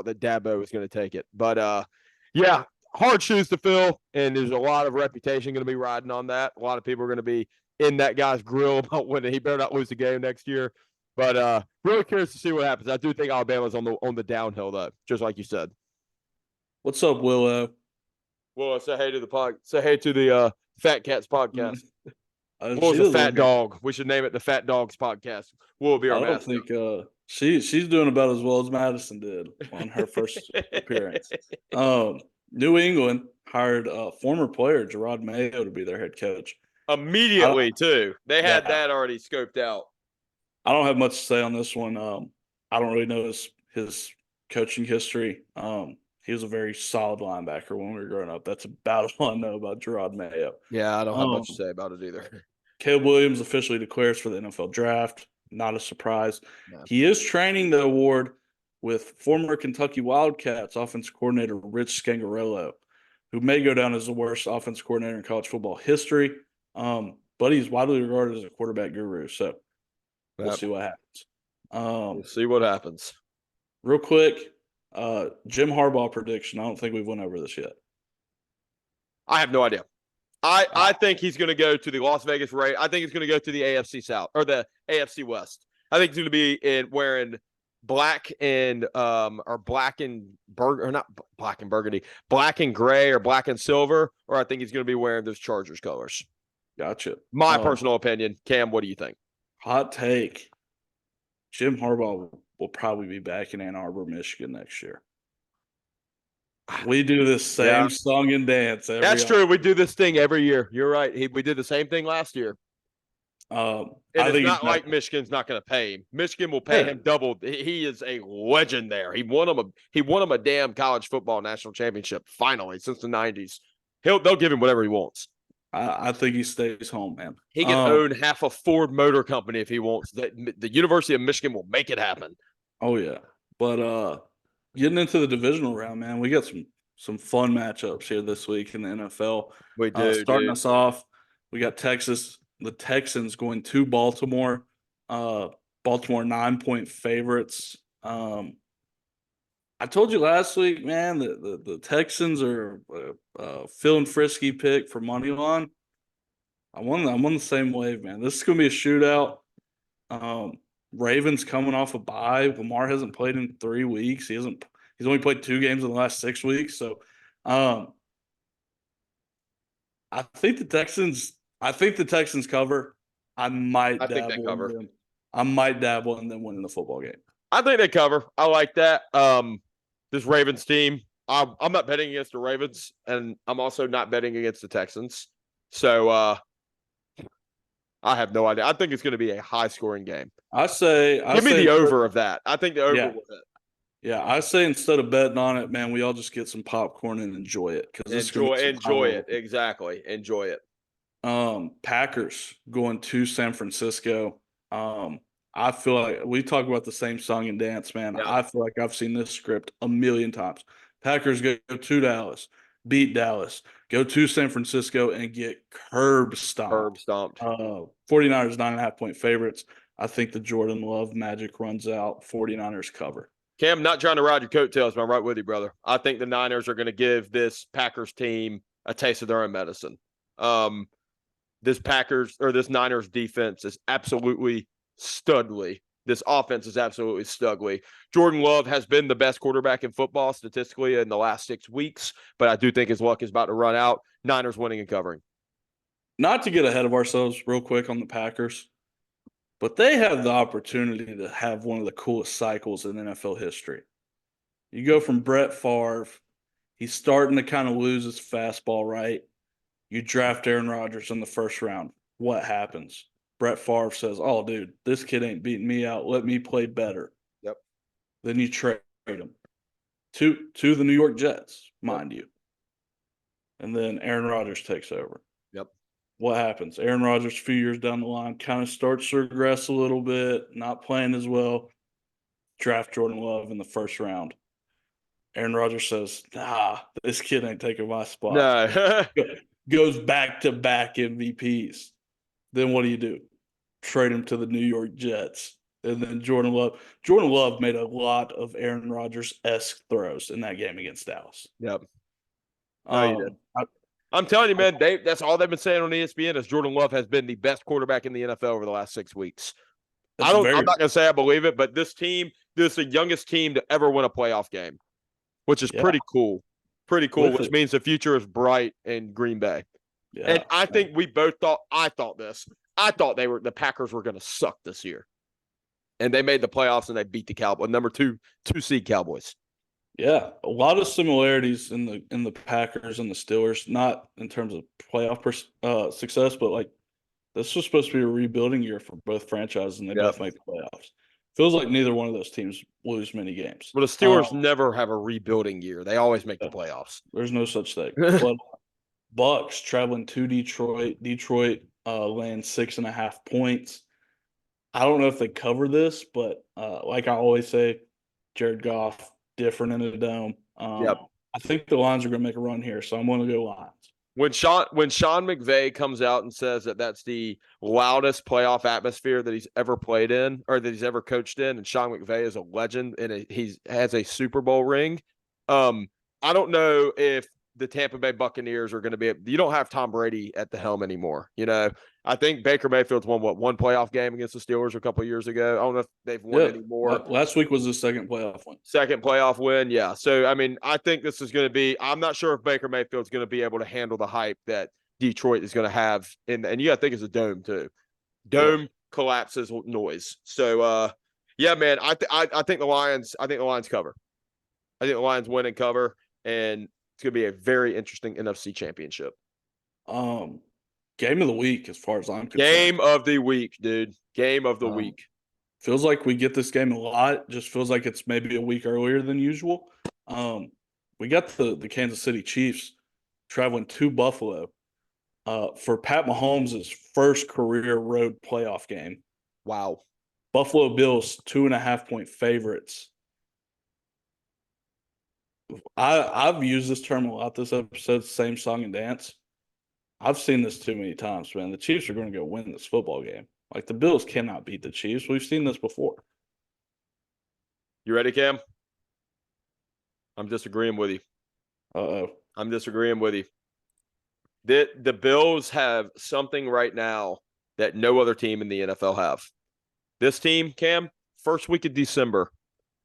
that Dabo was going to take it. But, yeah, hard shoes to fill, and there's a lot of reputation going to be riding on that. A lot of people are going to be in that guy's grill about when he better not lose the game next year. But really curious to see what happens. I do think Alabama's on the downhill, though, just like you said. What's up, Willow? Willow, say hey to the Fat Katz Podcast. Willow's a fat dog. We should name it the Fat Dogs Podcast. Will be our mascot. I don't think she's doing about as well as Madison did on her first appearance. New England hired former player Gerard Mayo to be their head coach. Immediately, too. They had that already scoped out. I don't have much to say on this one. I don't really know his coaching history. He was a very solid linebacker when we were growing up. That's about all I know about Gerard Mayo. Yeah, I don't have much to say about it either. Caleb Williams officially declares for the NFL draft. Not a surprise. No. He is training the award with former Kentucky Wildcats offensive coordinator Rich Scangarello, who may go down as the worst offensive coordinator in college football history. But he's widely regarded as a quarterback guru. So we'll see what happens. We'll see what happens. Real quick, Jim Harbaugh prediction. I don't think we've went over this yet. I have no idea. I think he's going to go to the Las Vegas Raiders. I think he's going to go to the AFC South or the AFC West. I think he's going to be wearing black and black and gray or black and silver, or I think he's going to be wearing those Chargers colors. Gotcha. My personal opinion. Cam, what do you think? Hot take. Jim Harbaugh will probably be back in Ann Arbor, Michigan next year. We do the same song and dance. That's true. We do this thing every year. You're right. We did the same thing last year. And it's not like Michigan's not going to pay him. Michigan will pay him double. He is a legend there. He won him a damn college football national championship finally since the 90s. They'll give him whatever he wants. I think he stays home, man. He can own half a Ford Motor Company if he wants. The University of Michigan will make it happen. Oh yeah, but getting into the divisional round, man, we got some fun matchups here this week in the NFL. We do. Starting us off, we got Texas, the Texans going to Baltimore. Baltimore 9-point favorites. I told you last week, man, that the Texans are feeling frisky pick for money line. I'm on the same wave, man. This is going to be a shootout. Ravens coming off a bye. Lamar hasn't played in 3 weeks. He's only played 2 games in the last 6 weeks. So, I think the Texans cover. I think they cover. I might dabble in them winning the football game. I think they cover. I like that. This Ravens team, I'm not betting against the Ravens, and I'm also not betting against the Texans. So I have no idea. I think it's going to be a high-scoring game. Give me the over of that. I think the over will hit. Yeah, I say instead of betting on it, man, we all just get some popcorn and enjoy it because this is going to be Enjoy it. Exactly. Enjoy it. Packers going to San Francisco. I feel like we talk about the same song and dance, man. Yeah. I feel like I've seen this script a million times. Packers go to Dallas, beat Dallas, go to San Francisco and get curb stomped. 49ers 9.5-point favorites. I think the Jordan Love magic runs out. 49ers cover. Cam, not trying to ride your coattails, but I'm right with you, brother. I think the Niners are going to give this Packers team a taste of their own medicine. This Niners defense is absolutely studly. This offense is absolutely studly. Jordan Love has been the best quarterback in football statistically in the last 6 weeks, but I do think his luck is about to run out. Niners winning and covering. Not to get ahead of ourselves real quick on the Packers, but they have the opportunity to have one of the coolest cycles in NFL history. You go from Brett Favre, he's starting to kind of lose his fastball, right? You draft Aaron Rodgers in the first round. What happens? Brett Favre says, "Oh, dude, this kid ain't beating me out. Let me play better." Yep. Then you trade him to the New York Jets, mind you. And then Aaron Rodgers takes over. Yep. What happens? Aaron Rodgers, a few years down the line, kind of starts to regress a little bit, not playing as well. Draft Jordan Love in the first round. Aaron Rodgers says, "Nah, this kid ain't taking my spot." No. Goes back-to-back MVPs. Then what do? Trade him to the New York Jets. And then Jordan Love made a lot of Aaron Rodgers-esque throws in that game against Dallas. Yep. No, you did. I'm telling you, man, that's all they've been saying on ESPN is Jordan Love has been the best quarterback in the NFL over the last 6 weeks. I'm not going to say I believe it, but this is the youngest team to ever win a playoff game, which is pretty cool. Pretty cool, which means the future is bright in Green Bay. Yeah, and I think we both thought – I thought the Packers were going to suck this year. And they made the playoffs and they beat the Cowboys, number two seed Cowboys. Yeah, a lot of similarities in the Packers and the Steelers, not in terms of playoff success, but like this was supposed to be a rebuilding year for both franchises, and they both made the playoffs. Feels like neither one of those teams lose many games. Well, the Steelers never have a rebuilding year. They always make the playoffs. There's no such thing. But Bucks traveling to Detroit. Detroit laying 6.5 points. I don't know if they cover this, but like I always say, Jared Goff, different in the dome. I think the Lions are going to make a run here, so I'm going to go Lions. When Sean McVay comes out and says that that's the loudest playoff atmosphere that he's ever played in or that he's ever coached in, and Sean McVay is a legend and he has a Super Bowl ring, I don't know if the Tampa Bay Buccaneers are going to be – you don't have Tom Brady at the helm anymore. You know, I think Baker Mayfield's won, one playoff game against the Steelers a couple of years ago. I don't know if they've won anymore. Last week was the second playoff win. Second playoff win, yeah. So, I mean, I think this is going to be – I'm not sure if Baker Mayfield's going to be able to handle the hype that Detroit is going to have. And you got to think it's a dome, too. Dome collapses with noise. So, yeah, man, I think the Lions cover. I think the Lions win and cover, and it's going to be a very interesting NFC championship. Game of the week, as far as I'm concerned. Game of the week, dude. Game of the week. Feels like we get this game a lot. Just feels like it's maybe a week earlier than usual. We got the Kansas City Chiefs traveling to Buffalo for Pat Mahomes' first career road playoff game. Wow. Buffalo Bills 2.5-point favorites. I've used this term a lot this episode, same song and dance. I've seen this too many times, man. The Chiefs are going to go win this football game. Like, the Bills cannot beat the Chiefs. We've seen this before. You ready, Cam? I'm disagreeing with you. Uh-oh. I'm disagreeing with you. The Bills have something right now that no other team in the NFL have. This team, Cam, first week of December,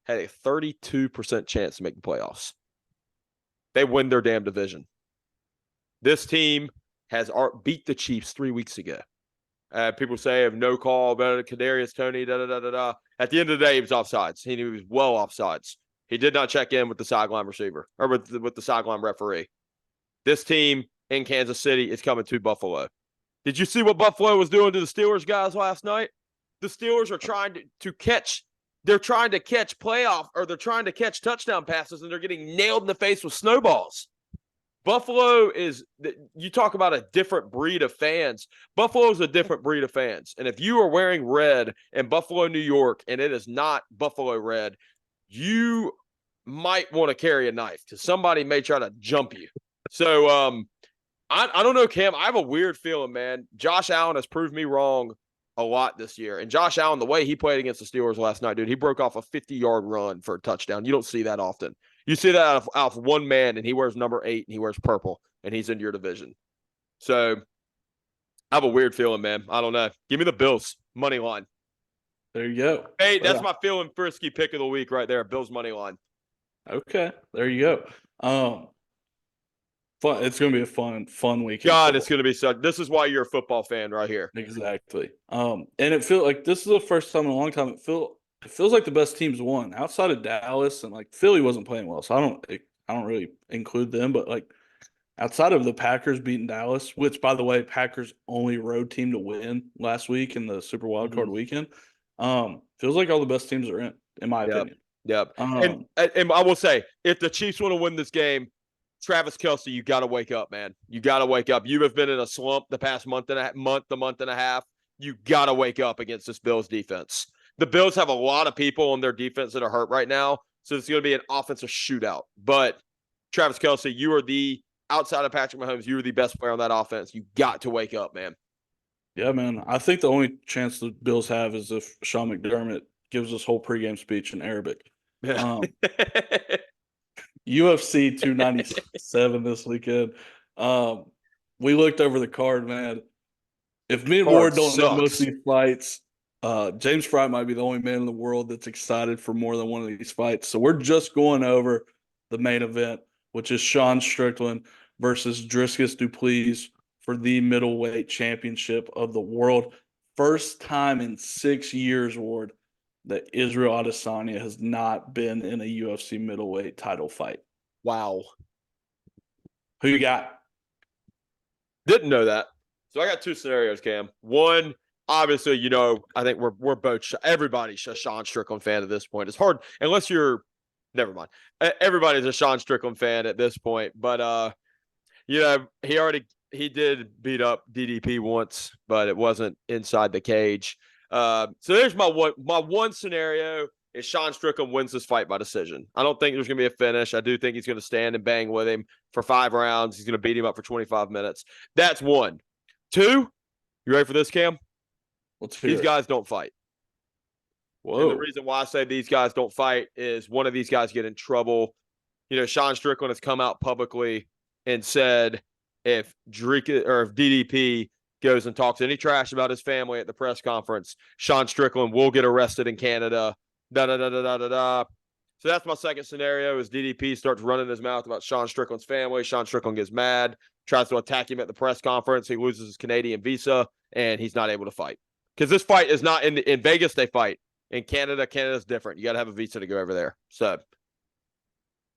had a 32% chance to make the playoffs. They win their damn division. This team has beat the Chiefs 3 weeks ago. People say have no call about Kadarius Toney, da-da-da-da-da. At the end of the day, he was offsides. He was well offsides. He did not check in with the sideline receiver or with the sideline referee. This team in Kansas City is coming to Buffalo. Did you see what Buffalo was doing to the Steelers guys last night? The Steelers are trying to catch they're trying to catch they're trying to catch touchdown passes, and they're getting nailed in the face with snowballs. Buffalo you talk about a different breed of fans. Buffalo is a different breed of fans. And if you are wearing red in Buffalo, New York, and it is not Buffalo red, you might want to carry a knife because somebody may try to jump you. So I don't know, Cam. I have a weird feeling, man. Josh Allen has proved me wrong a lot this year. And Josh Allen, the way he played against the Steelers last night, dude, he broke off a 50-yard run for a touchdown. You don't see that often. You see that out of one man, and he wears number 8, and he wears purple, and he's in your division. So I have a weird feeling, man. I don't know. Give me the Bills money line. There you go. Hey, that's my feeling frisky pick of the week right there. Bills money line. Okay, there you go. Fun. It's going to be a fun weekend. God, it's going to be such. This is why you're a football fan right here. Exactly. And it feels like this is the first time in a long time. It feels like the best teams won outside of Dallas, and like Philly wasn't playing well, so I don't really include them. But like outside of the Packers beating Dallas, which by the way, Packers only road team to win last week in the Super Wildcard weekend. Feels like all the best teams are in my opinion. Yep. And I will say, if the Chiefs want to win this game, Travis Kelce, you got to wake up, man. You got to wake up. You have been in a slump the past month and a half. You got to wake up against this Bills defense. The Bills have a lot of people on their defense that are hurt right now, so it's going to be an offensive shootout. But Travis Kelce, outside of Patrick Mahomes, you are the best player on that offense. You got to wake up, man. Yeah, man. I think the only chance the Bills have is if Sean McDermott gives this whole pregame speech in Arabic. UFC 297 this weekend. We looked over the card, man. If me and Ward don't know most of these fights, James Fry might be the only man in the world that's excited for more than one of these fights. So we're just going over the main event, which is Sean Strickland versus Dricus Du Plessis for the middleweight championship of the world. First time in 6 years, Ward, that Israel Adesanya has not been in a UFC middleweight title fight. Wow. Who you got? Didn't know that. So I got two scenarios, Cam. One, obviously, I think we're both everybody's a Sean Strickland fan at this point. It's hard unless you're never mind. Everybody's a Sean Strickland fan at this point, but he did beat up DDP once, but it wasn't inside the cage. So there's my one scenario is Sean Strickland wins this fight by decision. I don't think there's going to be a finish. I do think he's going to stand and bang with him for 5 rounds. He's going to beat him up for 25 minutes. That's one. 2, you ready for this, Cam? These guys don't fight. Whoa. And the reason why I say these guys don't fight is one of these guys get in trouble. Sean Strickland has come out publicly and said if DDP goes and talks any trash about his family at the press conference, Sean Strickland will get arrested in Canada. So that's my second scenario is DDP starts running his mouth about Sean Strickland's family. Sean Strickland gets mad, tries to attack him at the press conference. He loses his Canadian visa, and he's not able to fight. Because this fight is not in Vegas, they fight. In Canada, Canada's different. You got to have a visa to go over there. So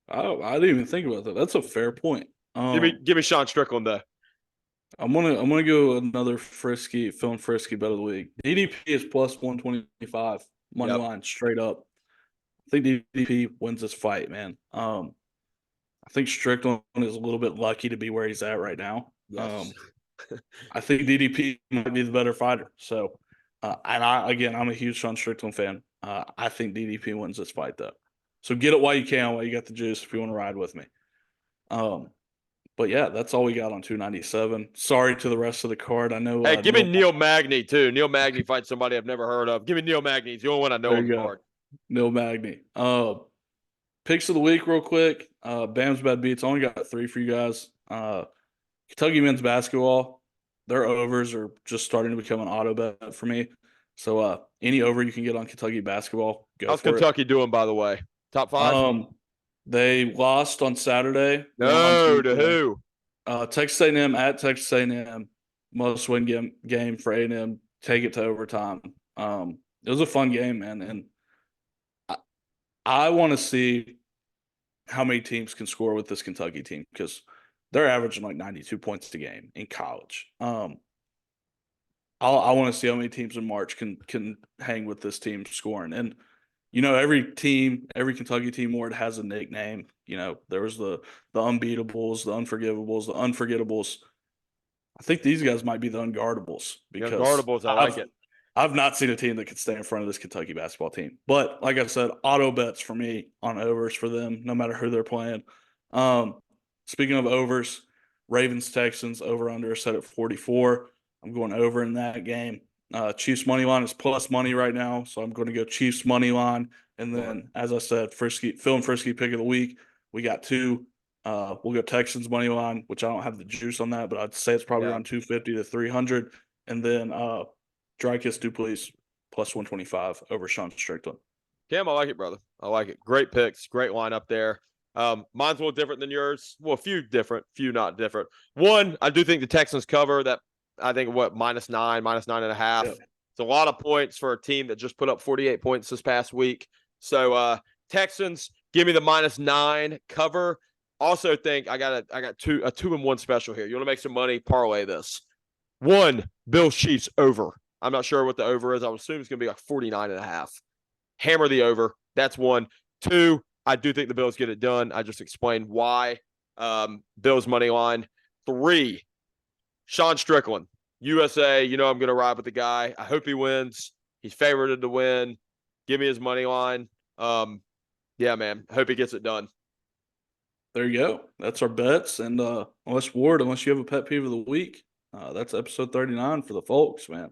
I didn't even think about that. That's a fair point. Give me Sean Strickland though. I'm gonna go another feeling frisky bet of the week. DDP is plus 125 money line straight up. I think DDP wins this fight, man. I think Strickland is a little bit lucky to be where he's at right now. Yes. I think DDP might be the better fighter. So, I'm a huge Sean Strickland fan. I think DDP wins this fight though. So get it while you can, while you got the juice, if you want to ride with me. But yeah, that's all we got on 297. Sorry to the rest of the card. I know. Hey, give me Neil Magny too. Neil Magny fights somebody I've never heard of. Give me Neil Magny. He's the only one I know on the card. Neil Magny. Picks of the week, real quick. Bam's Bad Beats. I only got 3 for you guys. Kentucky men's basketball. Their overs are just starting to become an auto bet for me. So any over you can get on Kentucky basketball, go How's for Kentucky doing, by the way? Top 5? They lost on Saturday. No, to who? Texas A&M at Texas A&M. Must win game for A&M. Take it to overtime. It was a fun game, man. And I want to see how many teams can score with this Kentucky team because they're averaging like 92 points a game in college. I want to see how many teams in March can hang with this team scoring. And, every Kentucky team where it has a nickname. There was the unbeatables, the unforgivables, the unforgettables. I think these guys might be the unguardables because unguardables. I like it. I've not seen a team that could stay in front of this Kentucky basketball team. But like I said, auto bets for me on overs for them, no matter who they're playing. Speaking of overs, Ravens Texans over under set at 44. I'm going over in that game. Chiefs money line is plus money right now, so I'm going to go Chiefs money line. And then, as I said, Phil and Frisky pick of the week. We got two. We'll go Texans money line, which I don't have the juice on that, but I'd say it's probably around 250 to 300. And then Dry Kiss Duplessis plus 125 over Sean Strickland. Cam, I like it, brother. I like it. Great picks. Great lineup there. Mine's a little different than yours. Well, a few different, few not different. One, I do think the Texans cover that. I think -9, -9.5. Yeah. It's a lot of points for a team that just put up 48 points this past week. So Texans, give me the -9 cover. Also think I got a 2-and-1 special here. You want to make some money? Parlay this. 1, Bills Chiefs over. I'm not sure what the over is. I would assume it's going to be like 49.5. Hammer the over. That's 1. 2, I do think the Bills get it done. I just explained why. Bills money line. 3, Sean Strickland, USA. I'm going to ride with the guy. I hope he wins. He's favored to win. Give me his money line. Yeah, man. Hope he gets it done. There you go. That's our bets. And unless you have a pet peeve of the week, that's episode 39 for the folks, man.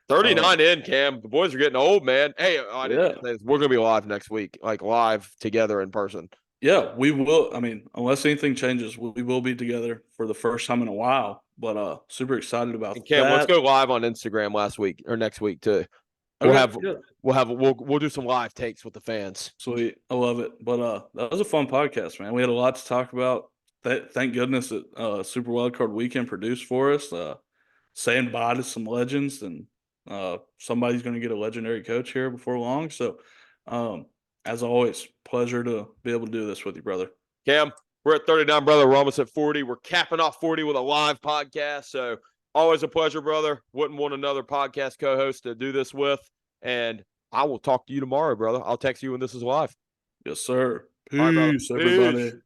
39 in, Cam. The boys are getting old, man. Hey, we're going to be live next week, like live together in person. Yeah, we will. I mean, unless anything changes, we will be together for the first time in a while. But super excited about that. Cam, let's go live on Instagram next week too. We'll do some live takes with the fans. Sweet, I love it. But that was a fun podcast, man. We had a lot to talk about. Thank goodness that Super Wildcard Weekend produced for us. Saying bye to some legends, and somebody's going to get a legendary coach here before long. So, as always, pleasure to be able to do this with you, brother. Cam, we're at 39, brother. We're almost at 40. We're capping off 40 with a live podcast. So always a pleasure, brother. Wouldn't want another podcast co-host to do this with. And I will talk to you tomorrow, brother. I'll text you when this is live. Yes, sir. Peace, everybody. Peace.